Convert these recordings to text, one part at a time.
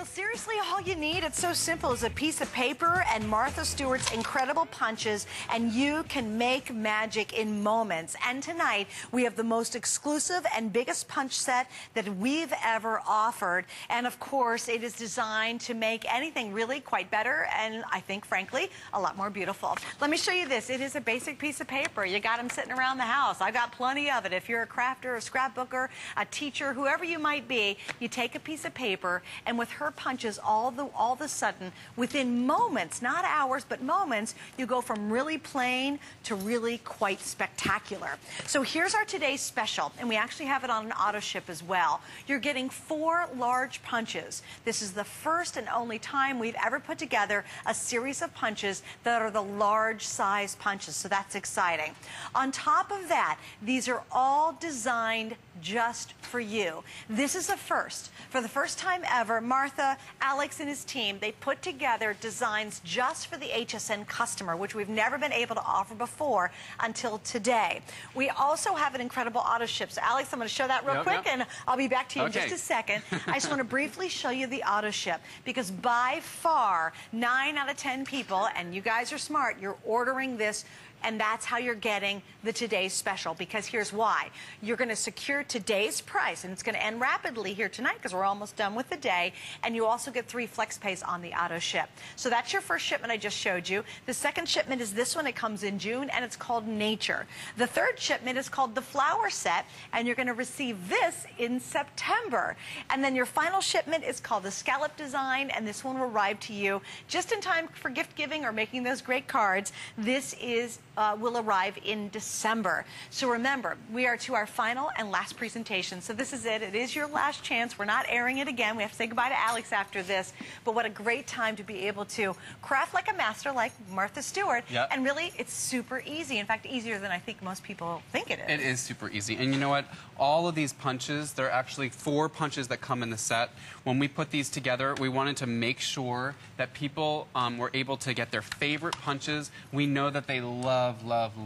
Well, seriously, all you need, it's so simple, is a piece of paper and Martha Stewart's incredible punches, and you can make magic in moments. And tonight, we have the most exclusive and biggest punch set that we've ever offered. And of course, it is designed to make anything really quite better and, I think, frankly, a lot more beautiful. Let me show you this. It is a basic piece of paper. You got them sitting around the house. I've got plenty of it. If you're a crafter, a scrapbooker, a teacher, whoever you might be, you take a piece of paper, and with her punches, all of a sudden, within moments, not hours, but moments, you go from really plain to really quite spectacular. So here's our today's special, and we actually have it on an auto ship as well. You're getting 4 large punches. This is the first and only time we've ever put together a series of punches that are the large size punches, so that's exciting. On top of that, these are all designed just for you. This is a first. For the first time ever, Martha, Alex, and his team, they put together designs just for the HSN customer, which we've never been able to offer before until today. We also have an incredible auto ship. So, Alex, I'm going to show that real quick, and I'll be back to you in just a second. I just want to briefly show you the auto ship, because by far, 9 out of 10 people, and you guys are smart, you're ordering this, and that's how you're getting the today's special, because here's why. You're going to secure today's price, and it's going to end rapidly here tonight because we're almost done with the day, and you also get 3 flex pays on the auto ship. So that's your first shipment I just showed you. The second shipment is this one. It comes in June, and it's called Nature. The third shipment is called the Flower Set, and you're going to receive this in September. And then your final shipment is called the Scallop Design, and this one will arrive to you just in time for gift giving or making those great cards. This is will arrive in December. So remember, we are to our final and last presentation. So this is it. It is your last chance. We're not airing it again. We have to say goodbye to Alex after this. But what a great time to be able to craft like a master, like Martha Stewart. Yep. And really, it's super easy. In fact, easier than I think most people think it is. It is super easy. And you know what? All of these punches, there are actually 4 punches that come in the set. When we put these together, we wanted to make sure that people were able to get their favorite punches. We know that they love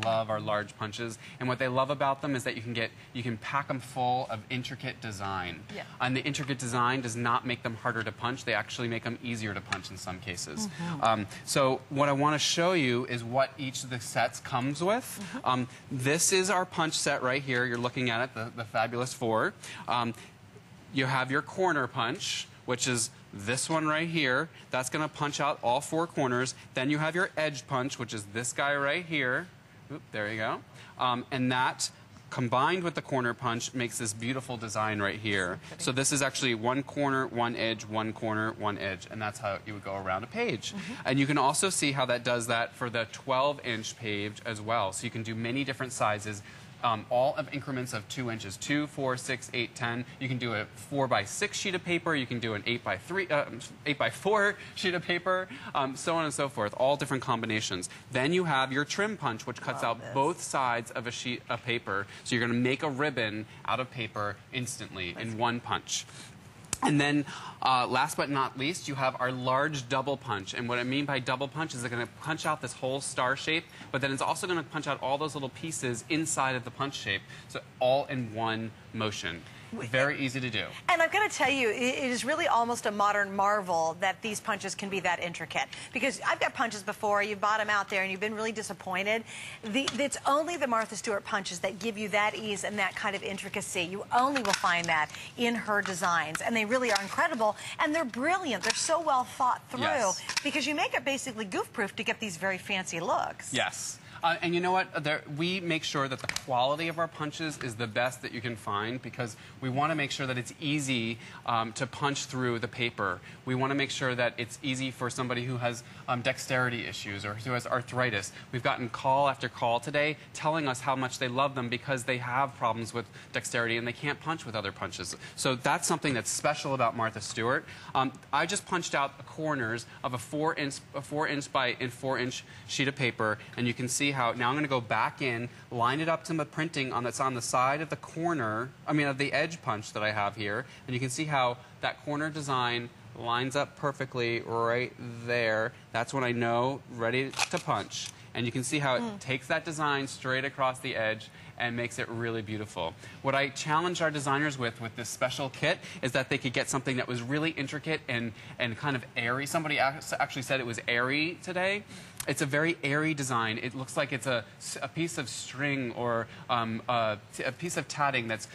our large punches, and what they love about them is that you can pack them full of intricate design. Yeah. And the intricate design does not make them harder to punch. They actually make them easier to punch in some cases. So what I want to show you is what each of the sets comes with. This is our punch set right here. You're looking at it, the Fabulous 4. You have your corner punch, which is this one right here. That's going to punch out all 4 corners. Then you have your edge punch, which is this guy right here. Oop, there you go. And that, combined with the corner punch, makes this beautiful design right here. So this is actually 1 corner, 1 edge, 1 corner, 1 edge, and that's how you would go around a page. And you can also see how that does that for the 12-inch page as well. So you can do many different sizes. All of increments of 2 inches, 2, 4, 6, 8, 10. You can do a 4x6 sheet of paper. You can do an 8x4 sheet of paper, so on and so forth. All different combinations. Then you have your trim punch, which cuts out both sides of a sheet of paper. So you're going to make a ribbon out of paper instantly in 1 punch. And then, last but not least, you have our large double punch. And what I mean by double punch is it's going to punch out this whole star shape, but then it's also going to punch out all those little pieces inside of the punch shape, so all in 1 motion. Very easy to do. And I've got to tell you, it is really almost a modern marvel that these punches can be that intricate. Because I've got punches before, you've bought them out there, and you've been really disappointed. It's only the Martha Stewart punches that give you that ease and that kind of intricacy. You only will find that in her designs. And they really are incredible, and they're brilliant. They're so well thought through, because you make it basically goof-proof to get these very fancy looks. Yes. And you know what? We make sure that the quality of our punches is the best that you can find, because we want to make sure that it's easy to punch through the paper. We want to make sure that it's easy for somebody who has dexterity issues or who has arthritis. We've gotten call after call today telling us how much they love them because they have problems with dexterity and they can't punch with other punches. So that's something that's special about Martha Stewart. I just punched out the corners of a 4-inch by 4-inch sheet of paper, and you can see how now I'm going to go back in, line it up to the printing that's on the side of the corner, of the edge punch that I have here, and you can see how that corner design lines up perfectly right there. That's when I know ready to punch. And you can see how it takes that design straight across the edge and makes it really beautiful. What I challenged our designers with this special kit is that they could get something that was really intricate and kind of airy. Somebody actually said it was airy today. It's a very airy design. It looks like it's a piece of string or a piece of tatting that's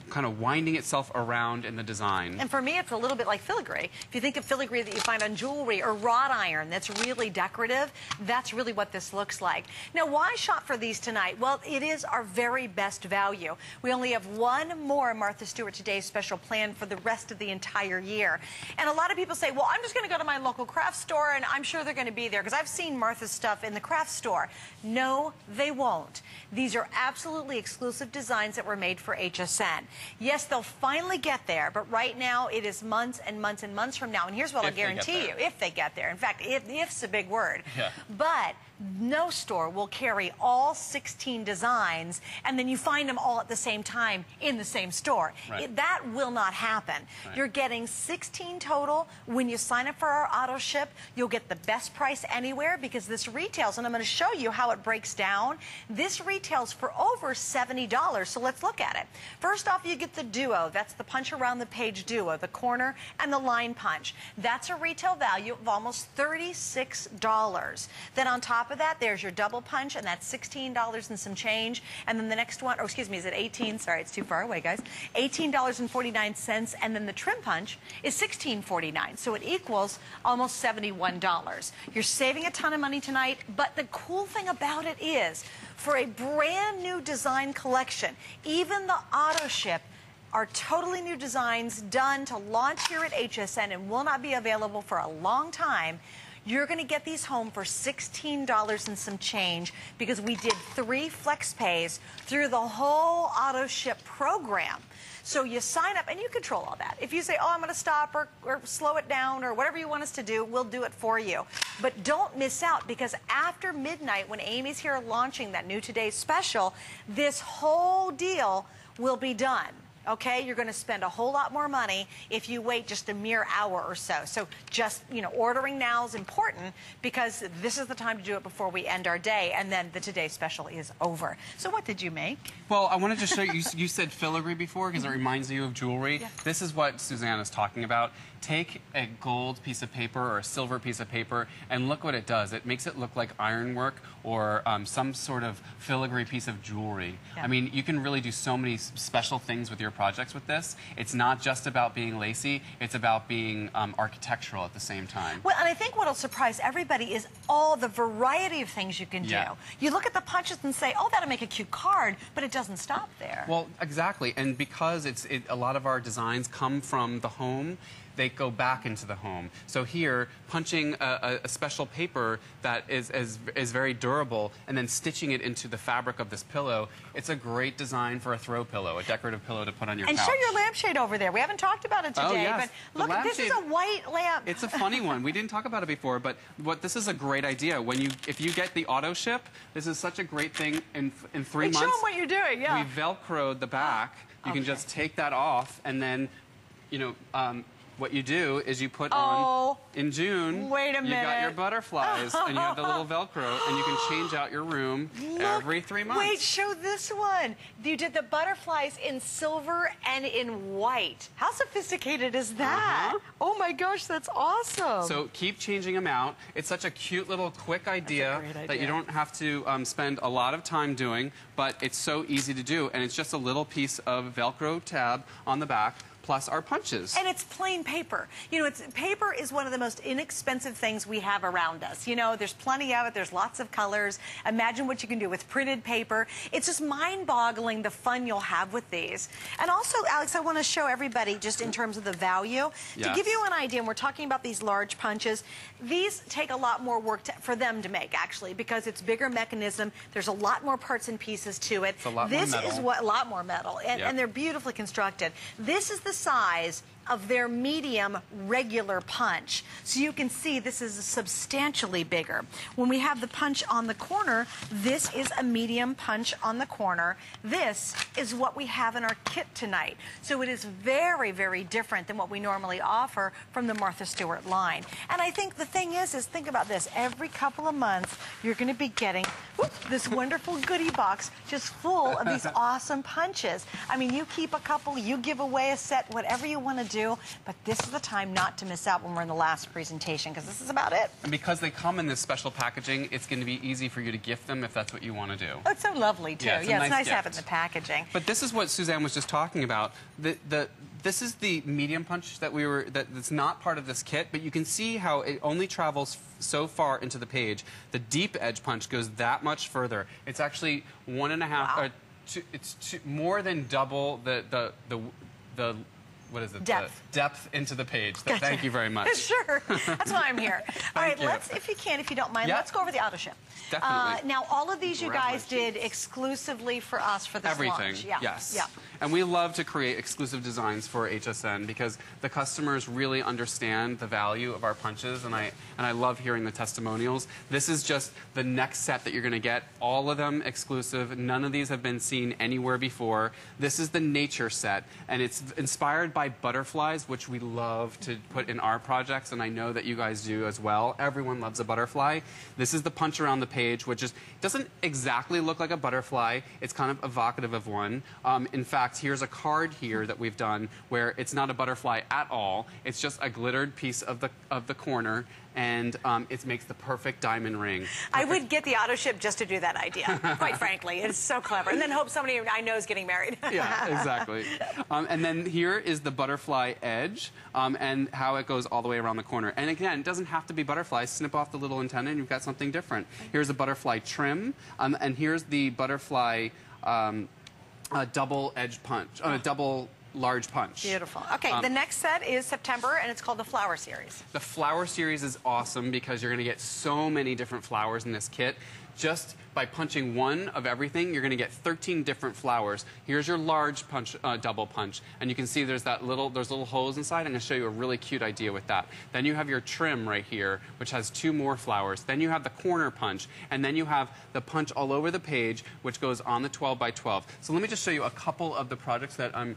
kind of winding itself around in the design. And for me, it's a little bit like filigree. If you think of filigree that you find on jewelry or wrought iron that's really decorative, that's really what this looks like. Now, why shop for these tonight? Well, it is our very best value. We only have one more Martha Stewart Today's special plan for the rest of the entire year. And a lot of people say, well, I'm just going to go to my local craft store and I'm sure they're going to be there because I've seen Martha's stuff in the craft store. No, they won't. These are absolutely exclusive designs that were made for HSN. Yes, they'll finally get there, but right now it is months and months and months from now. And here's what I'll guarantee you, if they get there. In fact, if's a big word. Yeah. But no store will carry all 16 designs and then you find them all at the same time in the same store. Right. That will not happen. Right. You're getting 16 total. When you sign up for our auto ship, you'll get the best price anywhere because this retails, and I'm going to show you how it breaks down. This retails for over $70, so let's look at it. First off, you get the duo. That's the punch around the page duo, the corner and the line punch. That's a retail value of almost $36. Then on top of that, there's your double punch, and that's $16 and some change. And then the next one, oh, excuse me, is it 18? Sorry, it's too far away, guys. $18.49, and then the trim punch is $16.49. So it equals almost $71. You're saving a ton of money tonight, but the cool thing about it is, for a brand new design collection, even the auto ship are totally new designs done to launch here at HSN and will not be available for a long time. You're going to get these home for $16 and some change because we did 3 flex pays through the whole auto ship program. So you sign up and you control all that. If you say, oh, I'm going to stop or slow it down or whatever you want us to do, we'll do it for you. But don't miss out because after midnight when Amy's here launching that new Today's special, this whole deal will be done. Okay, you're going to spend a whole lot more money if you wait just a mere hour or so. So just, you know, ordering now is important because this is the time to do it before we end our day, and then the Today Special is over. So what did you make? Well, I wanted to show you, you said filigree before because it reminds you of jewelry. Yeah. This is what Suzanne is talking about. Take a gold piece of paper or a silver piece of paper and look what it does. It makes it look like ironwork or some sort of filigree piece of jewelry. Yeah. I mean, you can really do so many special things with your projects with this. It's not just about being lacy, it's about being architectural at the same time. Well, and I think what'll surprise everybody is all the variety of things you can do. Yeah. You look at the punches and say, oh, that'll make a cute card, but it doesn't stop there. Well, exactly, and because a lot of our designs come from the home, they go back into the home. So here, punching a special paper that is very durable and then stitching it into the fabric of this pillow, it's a great design for a throw pillow, a decorative pillow to put on your couch. And show your lampshade over there. We haven't talked about it today, oh, yes. But look, this is a white lamp. It's a funny one. We didn't talk about it before, but this is a great idea. If you get the auto ship, this is such a great thing in 3 months. Show them what you're doing, yeah. We Velcroed the back. You can just take that off and then, you know, what you do is you put on, in June, wait a minute. You got your butterflies and you have the little Velcro and you can change out your room every 3 months. Wait, show this one. You did the butterflies in silver and in white. How sophisticated is that? Oh my gosh, that's awesome. So keep changing them out. It's such a cute little quick idea that you don't have to spend a lot of time doing, but it's so easy to do, and it's just a little piece of Velcro tab on the back plus our punches. And it's plain paper. You know, paper is one of the most inexpensive things we have around us. You know, there's plenty of it. There's lots of colors. Imagine what you can do with printed paper. It's just mind-boggling the fun you'll have with these. And also, Alex, I want to show everybody just in terms of the value. Yes. To give you an idea, and we're talking about these large punches, these take a lot more work for them to make, actually, because it's bigger mechanism. There's a lot more parts and pieces to it. It's a lot this more metal. Is what a lot more metal, and they're beautifully constructed. This is the size of their medium regular punch. So you can see this is substantially bigger. When we have the punch on the corner, this is a medium punch on the corner. This is what we have in our kit tonight. So it is very, very different than what we normally offer from the Martha Stewart line. And I think the thing is think about this. Every couple of months, you're going to be getting this wonderful goodie box just full of these awesome punches. I mean, you keep a couple, you give away a set, whatever you want to do, but this is the time not to miss out when we're in the last presentation, because this is about it. And because they come in this special packaging, it's going to be easy for you to gift them if that's what you want to do. Oh, it's so lovely, too. Yeah, it's nice to have it in the packaging. But this is what Suzanne was just talking about. This is the medium punch that's not part of this kit, but you can see how it only travels so far into the page. The deep edge punch goes that much further. It's actually 1.5, wow. It's more than double the what is it? Depth. The depth into the page. Gotcha. Thank you very much. Sure. That's why I'm here. All right, you. let's, if you don't mind, let's go over the auto ship. Definitely. Now, all of these you guys did exclusively for us for this Everything. launch. Yeah. Yes. Yeah. And we love to create exclusive designs for HSN because the customers really understand the value of our punches, and I love hearing the testimonials. This is just the next set that you're going to get. All of them exclusive. None of these have been seen anywhere before. This is the nature set, and it's inspired by butterflies, which we love to put in our projects, and I know that you guys do as well. Everyone loves a butterfly. This is the punch around the page, which doesn't exactly look like a butterfly. It's kind of evocative of one. In fact, here's a card here that we've done where it's not a butterfly at all. It's just a glittered piece of the corner, and it makes the perfect diamond ring. I would get the auto ship just to do that idea, quite frankly. It's so clever. And then hope somebody I know is getting married. Yeah, exactly. And then here is the butterfly edge and how it goes all the way around the corner. And again, it doesn't have to be butterflies. Snip off the little antenna and you've got something different. Here's a butterfly trim, and here's the butterfly double edge punch, double large punch. Beautiful. Okay, the next set is September, and it's called the Flower Series. The Flower Series is awesome because you're going to get so many different flowers in this kit. Just by punching one of everything, you're going to get 13 different flowers. Here's your large punch, double punch, and you can see there's little holes inside. I'm going to show you a really cute idea with that. Then you have your trim right here, which has 2 more flowers. Then you have the corner punch, and then you have the punch all over the page, which goes on the 12 by 12. So let me just show you a couple of the projects that I'm.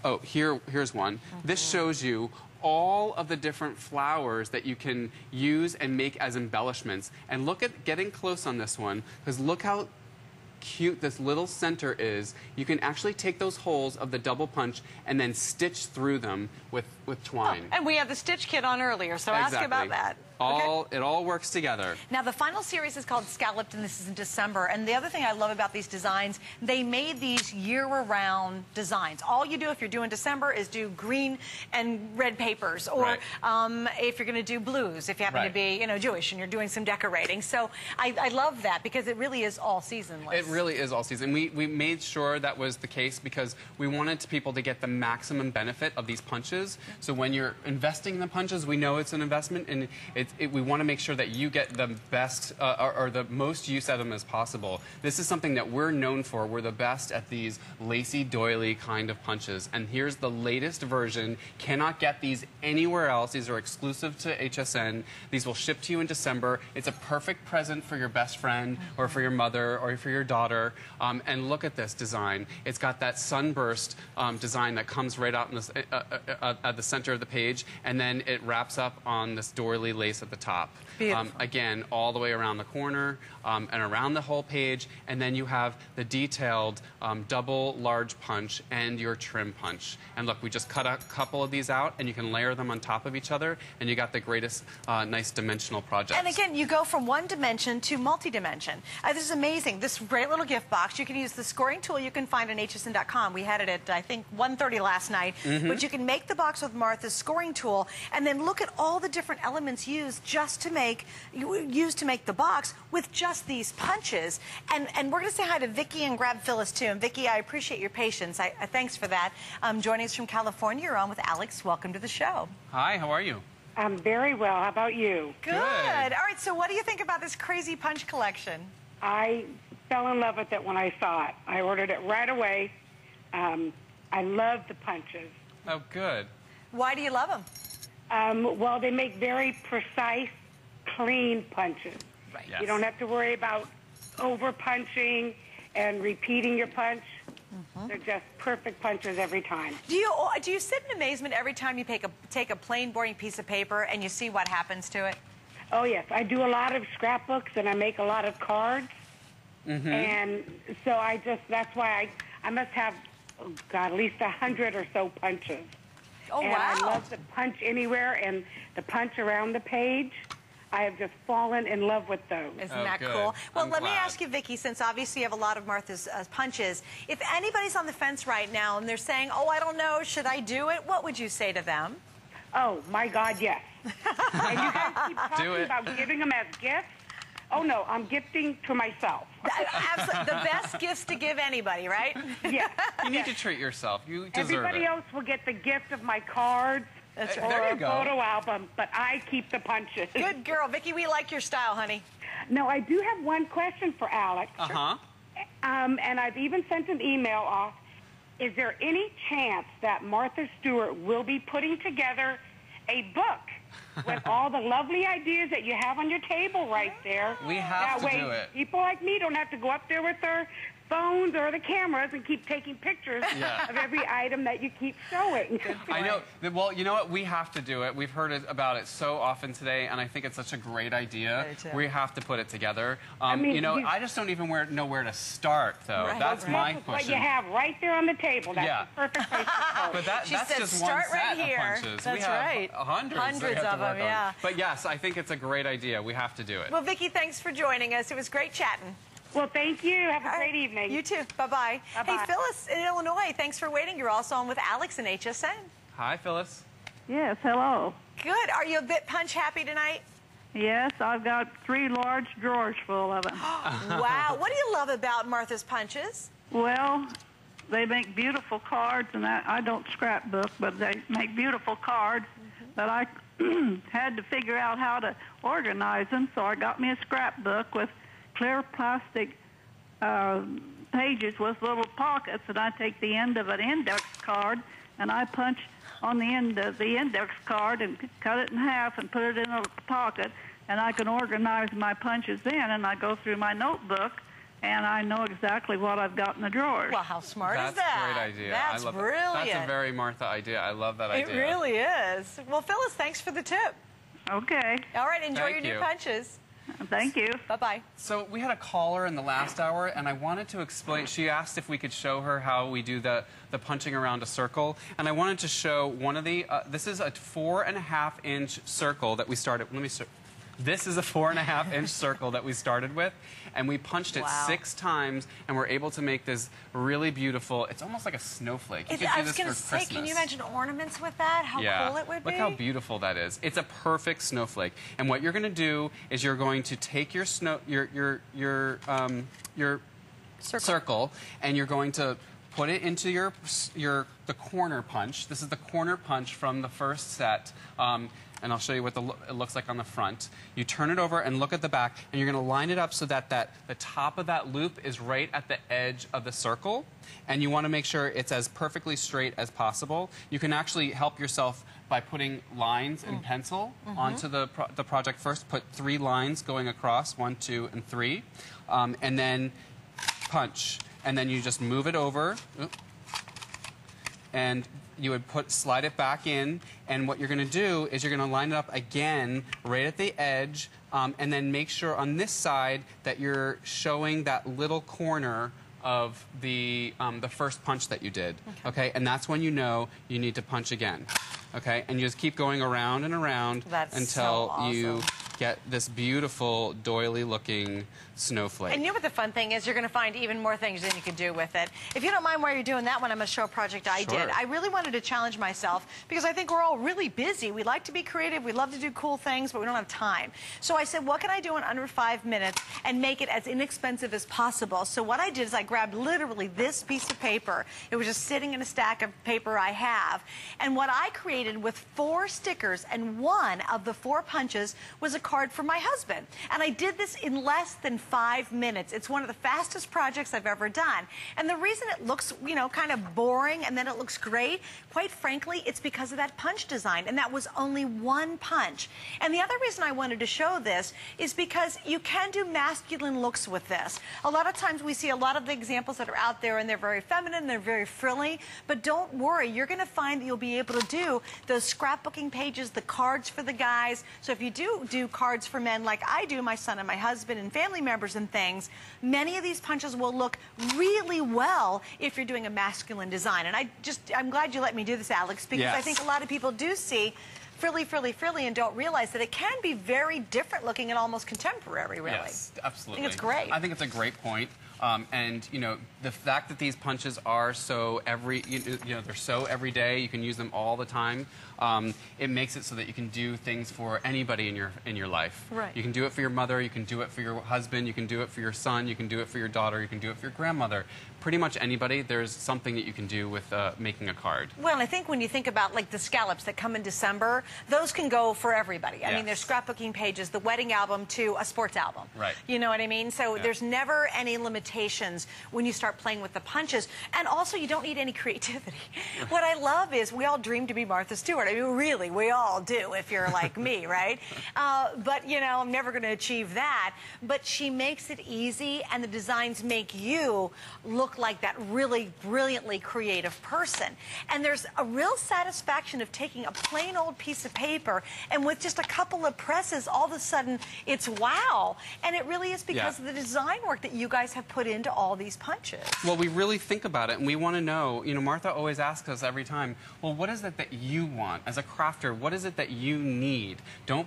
Oh, here's one. This shows you all of the different flowers that you can use and make as embellishments. And look at getting close on this one, because look how cute this little center is. You can actually take those holes of the double punch and then stitch through them with twine. Oh, and we have the stitch kit on earlier, so ask about that. It all works together. Now, the final series is called Scalloped, and this is in December. And the other thing I love about these designs, they made these year-round designs. All you do if you're doing December is do green and red papers, or if you're going to do blues, if you happen to be, Jewish and you're doing some decorating. So I love that because it really is all seasonless. It really is all season. We made sure that was the case because we wanted people to get the maximum benefit of these punches. So when you're investing in the punches, we know it's an investment, and we want to make sure that you get the best or the most use out of them as possible. This is something that we're known for. We're the best at these lacy doily kind of punches. And here's the latest version. Cannot get these anywhere else. These are exclusive to HSN. These will ship to you in December. It's a perfect present for your best friend or for your mother or for your daughter. And look at this design. It's got that sunburst design that comes right out in this, at the center of the page, and then it wraps up on this doily lace at the top. Again, all the way around the corner and around the whole page, and then you have the detailed double large punch and your trim punch. And look, we just cut a couple of these out, and you can layer them on top of each other, and you got the greatest nice dimensional project. And again, you go from one dimension to multi-dimension. This is amazing. This great little gift box. You can use the scoring tool you can find on hsn.com. We had it at, I think, 1:30 last night. But you can make the box with Martha's scoring tool, and then look at all the different elements used just to make the box with just these punches. And we're going to say hi to Vicki and grab Phyllis too. And Vicki, I appreciate your patience. Thanks for that. Joining us from California, you're on with Alex. Welcome to the show. Hi, how are you? I'm very well. How about you? Good. All right, so what do you think about this crazy punch collection? I fell in love with it when I saw it. I ordered it right away. I love the punches. Oh, good. Why do you love them? Well, they make very precise, clean punches. Right. Yes. You don't have to worry about over punching and repeating your punch. They're just perfect punches every time. Do you sit in amazement every time you take a plain, boring piece of paper and you see what happens to it? Oh, yes. I do a lot of scrapbooks, and I make a lot of cards. And so that's why I must have, oh God, at least 100 or so punches. Oh, and wow. I love to punch anywhere and the punch around the page. I have just fallen in love with those. Isn't Oh, that good. cool? Well, I'm let me glad. ask you, Vicki, since obviously you have a lot of Martha's punches, if anybody's on the fence right now and they're saying, oh, I don't know, should I do it? What would you say to them? Oh, my God, yes. And you guys keep talking about giving them as gifts. Oh, no, I'm gifting to myself. Absolutely. The best gifts to give anybody, right? Yes. You need to treat yourself. You deserve Everybody it. else will get the gift of my cards That's or right. There you a go. photo album, but I keep the punches. Good girl. Vicki, we like your style, honey. No, I do have one question for Alex. Uh-huh. And I've even sent an email off. Is there any chance that Martha Stewart will be putting together a book with all the lovely ideas that you have on your table right there? We have that to way, do it. people like me don't have to go up there with their phones or the cameras and keep taking pictures of every item that you keep showing. I know. Well, you know what? We have to do it. We've heard about it so often today, and I think it's such a great idea. I do too. We have to put it together. mean, you know, I just don't even know where to start, though. Right. That's my What question. you have right there on the table. That's Yeah. the perfect place to start. But She that's said, just "Start one right set here." of punches. That's we have right. Hundreds Hundreds we have to of them, work on. yeah. But yes, I think it's a great idea. We have to do it. Well, Vicki, thanks for joining us. It was great chatting. Well, thank you. Have a All right. great evening. You too. Bye-bye. Bye-bye. Hey, Phyllis in Illinois, thanks for waiting. You're also on with Alex and HSN. Hi, Phyllis. Yes, hello. Good. Are you a bit punch happy tonight? Yes, I've got 3 large drawers full of them. Wow. What do you love about Martha's punches? Well, they make beautiful cards, and I don't scrapbook, but they make beautiful cards. But I had to figure out how to organize them, so I got me a scrapbook with clear plastic pages with little pockets, and I take the end of an index card, and I punch on the end of the index card and cut it in half and put it in a pocket, and I can organize my punches then, and I go through my notebook, and I know exactly what I've got in the drawers. Well, how smart That's is that? a great idea. That's I love brilliant. It. That's a very Martha idea. I love that It idea. really is. Well, Phyllis, thanks for the tip. Okay, All right, enjoy Thank your new you. punches. thank you. Bye-bye. So we had a caller in the last hour, and I wanted to explain. She asked if we could show her how we do the punching around a circle, and I wanted to show one of the. This is a 4.5-inch circle that we started. This is a 4.5-inch circle that we started with, and we punched it Wow. 6 times, and we're able to make this really beautiful. It's almost like a snowflake. You could I do was this going to for say, Christmas. can you imagine ornaments with that? How cool it would be? Look how beautiful that is. It's a perfect snowflake. And what you're going to do is you're going to take your circle, and you're going to put it into the corner punch. This is the corner punch from the first set. And I'll show you what it looks like on the front. You turn it over and look at the back, and you're going to line it up so that the top of that loop is right at the edge of the circle, and you want to make sure it's as perfectly straight as possible. You can actually help yourself by putting lines in pencil onto the project first. Put 3 lines going across, 1, 2, and 3, and then punch. And then you just move it over. And you would slide it back in, and what you're going to do is you're going to line it up again right at the edge, and then make sure on this side that you're showing that little corner of the first punch that you did. Okay, and that's when you know you need to punch again. Okay, and you just keep going around and around until you get this beautiful doily-looking snowflake. And you know what the fun thing is? You're going to find even more things than you can do with it. If you don't mind while you're doing that one, I'm going to show a project I did. I really wanted to challenge myself because I think we're all really busy. We like to be creative. We love to do cool things, but we don't have time. So I said, what can I do in under 5 minutes and make it as inexpensive as possible? So what I did is I grabbed literally this piece of paper. It was just sitting in a stack of paper I have. And what I created with 4 stickers, and one of the 4 punches was a card for my husband. And I did this in less than 5 minutes. It's one of the fastest projects I've ever done. And the reason it looks, you know, kind of boring and then it looks great, quite frankly, it's because of that punch design. And that was only one punch. And the other reason I wanted to show this is because you can do masculine looks with this. A lot of times we see a lot of the examples that are out there and they're very feminine, they're very frilly, but don't worry, you're going to find that you'll be able to do those scrapbooking pages, the cards for the guys. So if you do cards for men like I do, my son and my husband and family members and things, many of these punches will look really well if you're doing a masculine design. And I'm glad you let me do this, Alex, because I think a lot of people do see frilly, frilly, frilly, and don't realize that it can be very different looking and almost contemporary, really. Yes, absolutely. I think it's great. I think it's a great point. And, you know, the fact that these punches are so they're so everyday, you can use them all the time, it makes it so that you can do things for anybody in your life. Right. You can do it for your mother, you can do it for your husband, you can do it for your son, you can do it for your daughter, you can do it for your grandmother. Pretty much anybody, there's something that you can do with making a card. Well, I think when you think about like the scallops that come in December, those can go for everybody. I mean, there's scrapbooking pages, the wedding album to a sports album. Right. You know what I mean? So there's never any limitations when you start playing with the punches. And also, you don't need any creativity. What I love is we all dream to be Martha Stewart. I mean, really, we all do if you're like me, right? But, you know, I'm never going to achieve that. But she makes it easy, and the designs make you look like that really brilliantly creative person. And there's a real satisfaction of taking a plain old piece of paper and with just a couple of presses, all of a sudden it's wow. And it really is because of the design work that you guys have put into all these punches. Well, we really think about it, and we want to know, you know, Martha always asks us every time, well, what is it that you want? As a crafter, what is it that you need? Don't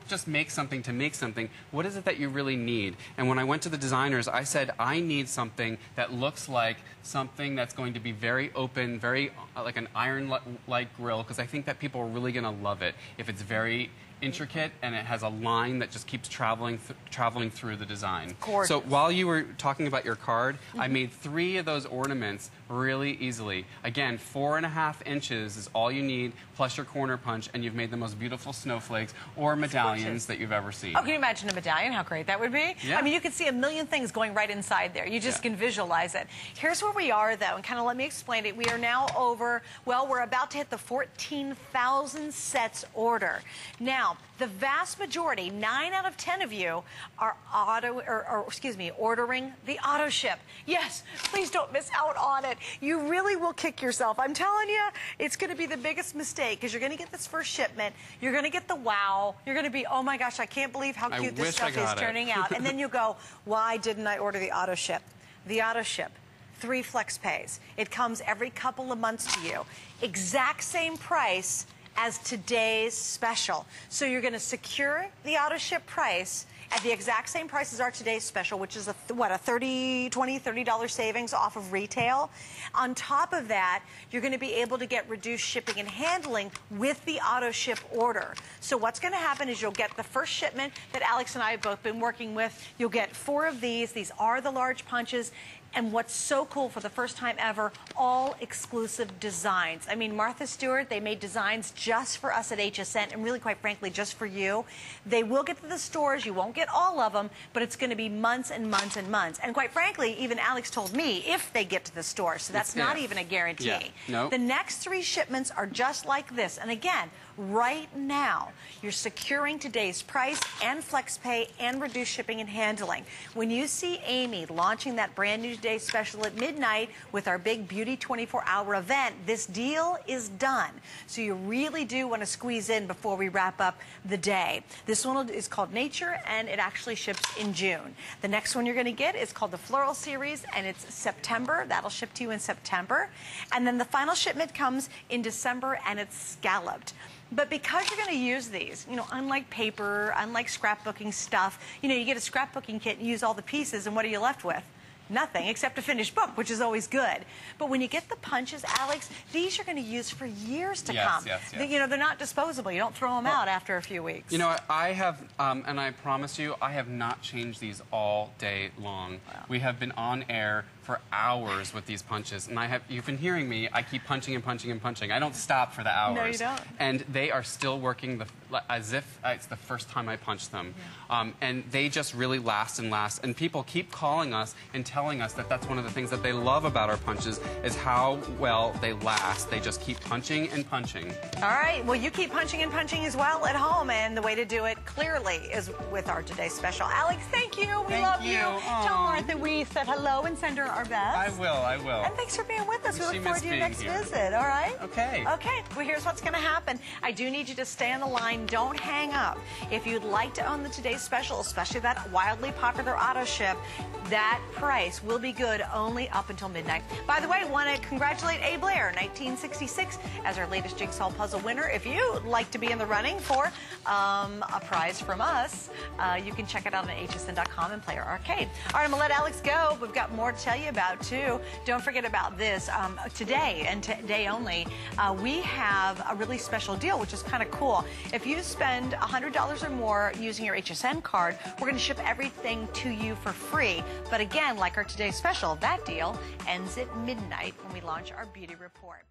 just make something to make something. What is it that you really need? And when I went to the designers, I said, I need something that looks like something that's going to be very open, very like an iron-like grill, because I think that people are really going to love it if it's very intricate and it has a line that just keeps traveling through the design. Gorgeous. So while you were talking about your card, I made 3 of those ornaments really easily. Again, 4.5 inches is all you need, plus your corner punch, and you've made the most beautiful snowflakes or medallions that you've ever seen. Oh, can you imagine a medallion? How great that would be? Yeah. I mean, you could see a million things going right inside there. You just can visualize it. Here's where we are, though, and kind of let me explain it. We are now over, well, we're about to hit the 14,000 sets order. Now, the vast majority, 9 out of 10 of you, are ordering the auto ship. Yes, please don't miss out on it. You really will kick yourself. I'm telling you, it's going to be the biggest mistake because you're going to get this first shipment. You're going to get the wow. You're going to be, oh my gosh, I can't believe how cute this stuff is turning out. And then you go, why didn't I order the auto ship? The auto ship. 3 flex pays. It comes every couple of months to you. Exact same price as today's special. So you're going to secure the auto ship price at the exact same price as our today's special, which is a $30 savings off of retail. On top of that, you're going to be able to get reduced shipping and handling with the auto ship order. So what's going to happen is you'll get the first shipment that Alex and I have both been working with. You'll get 4 of these. These are the large punches. And what's so cool, for the first time ever, all exclusive designs. I mean, Martha Stewart, they made designs just for us at HSN, and really, quite frankly, just for you. They will get to the stores. You won't get all of them, but it's going to be months and months and months. And quite frankly, even Alex told me if they get to the store, so that's not even a guarantee. Yeah. Nope. The next 3 shipments are just like this. And again, right now, you're securing today's price and flex pay and reduced shipping and handling. When you see Amy launching that brand new Day special at midnight with our big Beauty 24-hour event, this deal is done. So you really do want to squeeze in before we wrap up the day. This one is called Nature, and it actually ships in June. The next one you're going to get is called the Floral Series, and it's September. That'll ship to you in September. And then the final shipment comes in December, and it's scalloped. But because you're going to use these, you know, unlike paper, unlike scrapbooking stuff, you know, you get a scrapbooking kit and use all the pieces, and what are you left with? Nothing except a finished book, which is always good. But when you get the punches, Alex, these you're going to use for years to come. Yes. You know, they're not disposable. You don't throw them out after a few weeks. You know, I have, and I promise you, I have not changed these all day long. Wow. We have been on air for for hours with these punches, and you've been hearing me, I keep punching and punching and punching. I don't stop for the hours. No, you don't. And they are still working as if it's the first time I punched them. Yeah. And they just really last and last. And people keep calling us and telling us that that's one of the things that they love about our punches is how well they last. They just keep punching and punching. All right, well, you keep punching and punching as well at home, and the way to do it clearly is with our today's special. Alex, thank you. We love you. Tell Martha we said hello and send her our best. I will. And thanks for being with us. We look forward to your next visit, all right? Okay. Okay, well, here's what's going to happen. I do need you to stay on the line. Don't hang up. If you'd like to own the today's special, especially that wildly popular auto ship, that price will be good only up until midnight. By the way, want to congratulate A. Blair, 1966, as our latest jigsaw puzzle winner. If you'd like to be in the running for a prize from us, you can check it out on hsn.com and play our arcade. All right, I'm going to let Alex go. We've got more to tell you about, too. Don't forget about this. Today, and today only, we have a really special deal, which is kind of cool. If you spend $100 or more using your HSN card, we're going to ship everything to you for free. But again, like our today's special, that deal ends at midnight when we launch our beauty report.